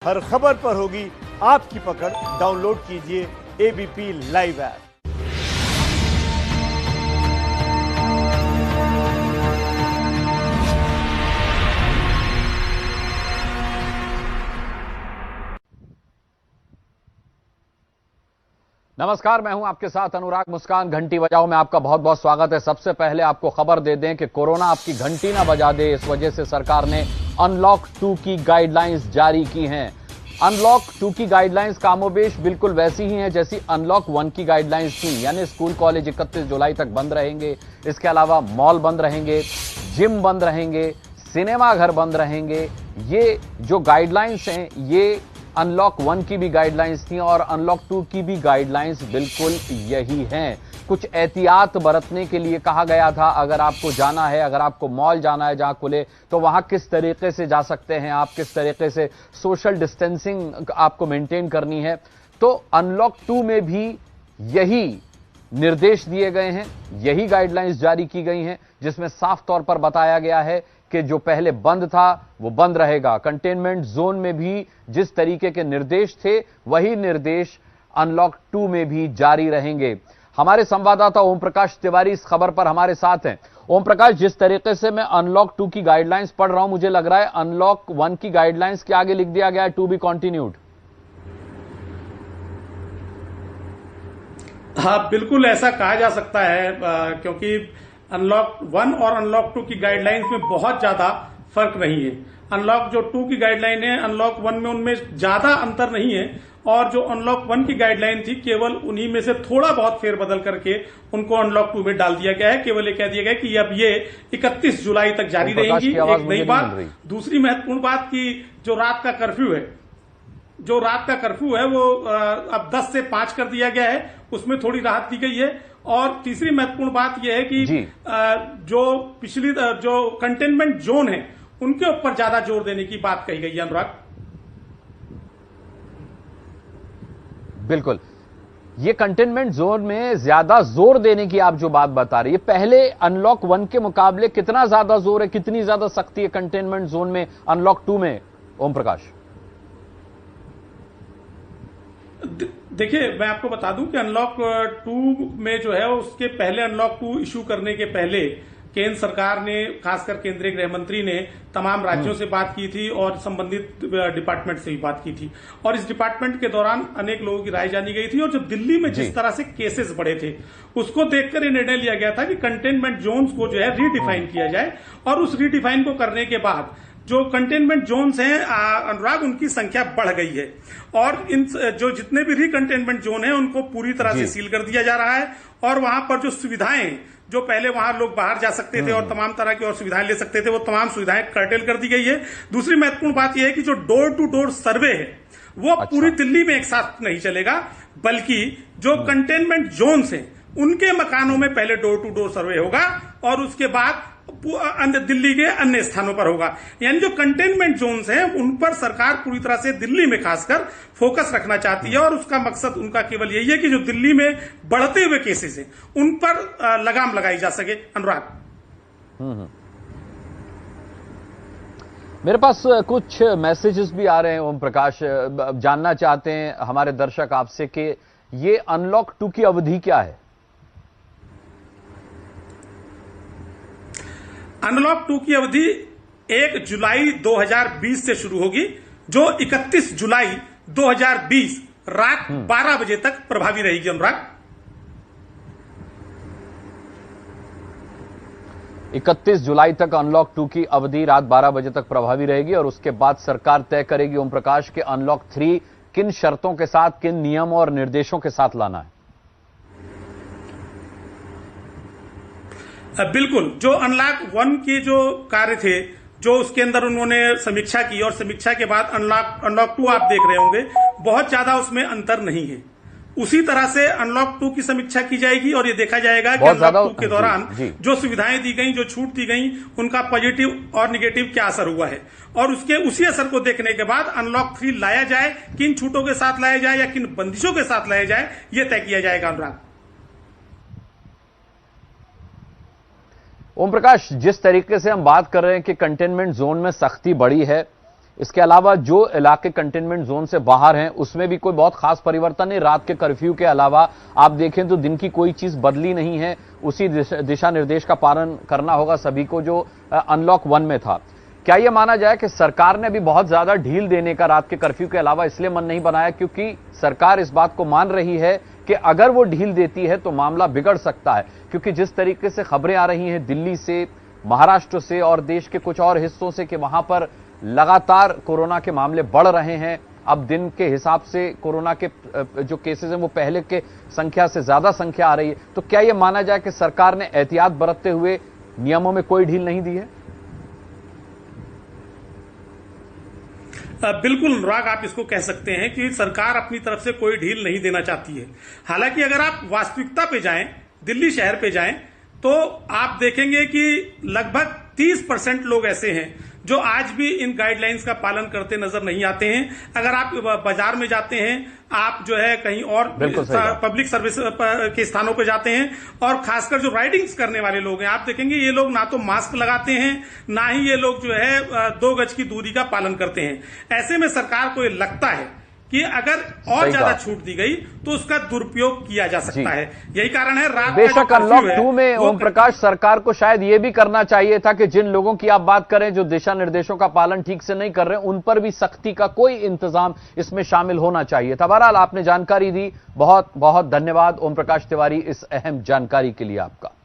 हर खबर पर होगी आपकी पकड़। डाउनलोड कीजिए एबीपी लाइव ऐप। नमस्कार, मैं हूं आपके साथ अनुराग मुस्कान। घंटी बजाओ में आपका बहुत बहुत स्वागत है। सबसे पहले आपको खबर दे दें कि कोरोना आपकी घंटी ना बजा दे, इस वजह से सरकार ने अनलॉक 2 की गाइडलाइंस जारी की हैं। अनलॉक 2 की गाइडलाइंस कामोबेश बिल्कुल वैसी ही हैं जैसी अनलॉक 1 की गाइडलाइंस थी, यानी स्कूल कॉलेज 31 जुलाई तक बंद रहेंगे। इसके अलावा मॉल बंद रहेंगे, जिम बंद रहेंगे, सिनेमा घर बंद रहेंगे। ये जो गाइडलाइंस हैं ये अनलॉक 1 की भी गाइडलाइंस थी और अनलॉक 2 की भी गाइडलाइंस बिल्कुल यही हैं। कुछ एहतियात बरतने के लिए कहा गया था। अगर आपको जाना है, अगर आपको मॉल जाना है जहां खुले, तो वहां किस तरीके से जा सकते हैं आप, किस तरीके से सोशल डिस्टेंसिंग आपको मेंटेन करनी है। तो अनलॉक 2 में भी यही निर्देश दिए गए हैं, यही गाइडलाइंस जारी की गई हैं, जिसमें साफ तौर पर बताया गया है कि जो पहले बंद था वो बंद रहेगा। कंटेनमेंट जोन में भी जिस तरीके के निर्देश थे वही निर्देश अनलॉक 2 में भी जारी रहेंगे। हमारे संवाददाता ओम प्रकाश तिवारी इस खबर पर हमारे साथ हैं। ओम प्रकाश, जिस तरीके से मैं अनलॉक 2 की गाइडलाइंस पढ़ रहा हूं, मुझे लग रहा है अनलॉक 1 की गाइडलाइंस के आगे लिख दिया गया है टू बी कंटिन्यूड। हाँ, बिल्कुल ऐसा कहा जा सकता है क्योंकि अनलॉक 1 और अनलॉक 2 की गाइडलाइंस में बहुत ज्यादा फर्क नहीं है। अनलॉक जो 2 की गाइडलाइन है, अनलॉक 1 में उनमें ज्यादा अंतर नहीं है, और जो अनलॉक 1 की गाइडलाइन थी केवल उन्हीं में से थोड़ा बहुत फेरबदल करके उनको अनलॉक 2 में डाल दिया गया है। केवल ये कह दिया गया है कि अब ये 31 जुलाई तक जारी रहेंगी। एक नई बात। दूसरी महत्वपूर्ण बात की जो रात का कर्फ्यू है, वो अब 10 से 5 कर दिया गया है, उसमें थोड़ी राहत दी गई है। और तीसरी महत्वपूर्ण बात यह है कि जो पिछली जो कंटेनमेंट जोन है उनके ऊपर ज्यादा जोर देने की बात कही गई है। अनुराग, बिल्कुल, ये कंटेनमेंट जोन में ज्यादा जोर देने की आप जो बात बता रही है, पहले अनलॉक 1 के मुकाबले कितना ज्यादा जोर है, कितनी ज्यादा सख्ती है कंटेनमेंट जोन में अनलॉक 2 में, ओम प्रकाश? देखिए, मैं आपको बता दूं कि अनलॉक 2 में जो है उसके पहले अनलॉक 2 इश्यू करने के पहले केंद्र सरकार ने, खासकर केंद्रीय गृह मंत्री ने तमाम राज्यों से बात की थी और संबंधित डिपार्टमेंट से भी बात की थी। और इस डिपार्टमेंट के दौरान अनेक लोगों की राय जानी गई थी। और जो दिल्ली में जिस तरह से केसेस बढ़े थे उसको देखकर ये निर्णय लिया गया था कि कंटेनमेंट जोन्स को जो है रीडिफाइन किया जाए। और उस रीडिफाइन को करने के बाद जो कंटेनमेंट जोन्स हैं अनुराग, उनकी संख्या बढ़ गई है। और इन जो जितने भी रिकंटेनमेंट जोन हैं उनको पूरी तरह से सील कर दिया जा रहा है। और वहां पर जो सुविधाएं, जो पहले वहां लोग बाहर जा सकते थे और तमाम तरह की और सुविधाएं ले सकते थे, वो तमाम सुविधाएं कर्टेल कर दी गई है। दूसरी महत्वपूर्ण बात यह है कि जो डोर टू डोर सर्वे है वो पूरी दिल्ली में एक साथ नहीं चलेगा, बल्कि जो कंटेनमेंट जोन्स हैं उनके मकानों में पहले डोर टू डोर सर्वे होगा और उसके बाद दिल्ली के अन्य स्थानों पर होगा। यानी जो कंटेनमेंट जोन्स हैं उन पर सरकार पूरी तरह से दिल्ली में खासकर फोकस रखना चाहती है। और उसका मकसद उनका केवल यही है कि जो दिल्ली में बढ़ते हुए केसेस हैं उन पर लगाम लगाई जा सके। अनुराग, मेरे पास कुछ मैसेजेस भी आ रहे हैं ओम प्रकाश। जानना चाहते हैं हमारे दर्शक आपसे कि ये अनलॉक 2 की अवधि क्या है? अनलॉक 2 की अवधि 1 जुलाई 2020 से शुरू होगी, जो 31 जुलाई 2020 रात 12 बजे तक प्रभावी रहेगी। अनुराग, 31 जुलाई तक अनलॉक 2 की अवधि रात 12 बजे तक प्रभावी रहेगी और उसके बाद सरकार तय करेगी ओम प्रकाश के अनलॉक 3 किन शर्तों के साथ, किन नियमों और निर्देशों के साथ लाना है। बिल्कुल, जो अनलॉक 1 के जो कार्य थे, जो उसके अंदर उन्होंने समीक्षा की, और समीक्षा के बाद अनलॉक 2 आप देख रहे होंगे, बहुत ज्यादा उसमें अंतर नहीं है। उसी तरह से अनलॉक 2 की समीक्षा की जाएगी और ये देखा जाएगा कि अनलॉक 2 के दौरान जो सुविधाएं दी गई, जो छूट दी गई, उनका पॉजिटिव और निगेटिव क्या असर हुआ है। और उसी असर को देखने के बाद अनलॉक 3 लाया जाए, किन छूटों के साथ लाया जाए या किन बंदिशों के साथ लाया जाए, ये तय किया जाएगा। अनुराग, ओम प्रकाश, जिस तरीके से हम बात कर रहे हैं कि कंटेनमेंट जोन में सख्ती बढ़ी है, इसके अलावा जो इलाके कंटेनमेंट जोन से बाहर हैं उसमें भी कोई बहुत खास परिवर्तन नहीं। रात के कर्फ्यू के अलावा आप देखें तो दिन की कोई चीज बदली नहीं है। उसी दिशा निर्देश का पालन करना होगा सभी को जो अनलॉक 1 में था। क्या यह माना जाए कि सरकार ने अभी बहुत ज्यादा ढील देने का रात के कर्फ्यू के अलावा इसलिए मन नहीं बनाया क्योंकि सरकार इस बात को मान रही है कि अगर वो ढील देती है तो मामला बिगड़ सकता है? क्योंकि जिस तरीके से खबरें आ रही हैं दिल्ली से, महाराष्ट्र से और देश के कुछ और हिस्सों से कि वहां पर लगातार कोरोना के मामले बढ़ रहे हैं। अब दिन के हिसाब से कोरोना के जो केसेस हैं वो पहले के संख्या से ज्यादा संख्या आ रही है। तो क्या यह माना जाए कि सरकार ने एहतियात बरतते हुए नियमों में कोई ढील नहीं दी है? बिल्कुल अनुराग, आप इसको कह सकते हैं कि सरकार अपनी तरफ से कोई ढील नहीं देना चाहती है। हालांकि अगर आप वास्तविकता पे जाएं, दिल्ली शहर पे जाएं, तो आप देखेंगे कि लगभग 30% लोग ऐसे हैं जो आज भी इन गाइडलाइंस का पालन करते नजर नहीं आते हैं। अगर आप बाजार में जाते हैं, आप जो है कहीं और पब्लिक सर्विस के स्थानों पर जाते हैं और खासकर जो राइडिंग्स करने वाले लोग हैं, आप देखेंगे ये लोग ना तो मास्क लगाते हैं, ना ही ये लोग जो है 2 गज की दूरी का पालन करते हैं। ऐसे में सरकार को ये लगता है कि अगर और ज्यादा छूट दी गई तो उसका दुरुपयोग किया जा सकता है। यही कारण है रात बेशक अनलॉक 2 में ओम प्रकाश सरकार को शायद यह भी करना चाहिए था कि जिन लोगों की आप बात करें जो दिशा निर्देशों का पालन ठीक से नहीं कर रहे उन पर भी सख्ती का कोई इंतजाम इसमें शामिल होना चाहिए था। बहरहाल आपने जानकारी दी, बहुत बहुत धन्यवाद ओम प्रकाश तिवारी इस अहम जानकारी के लिए आपका।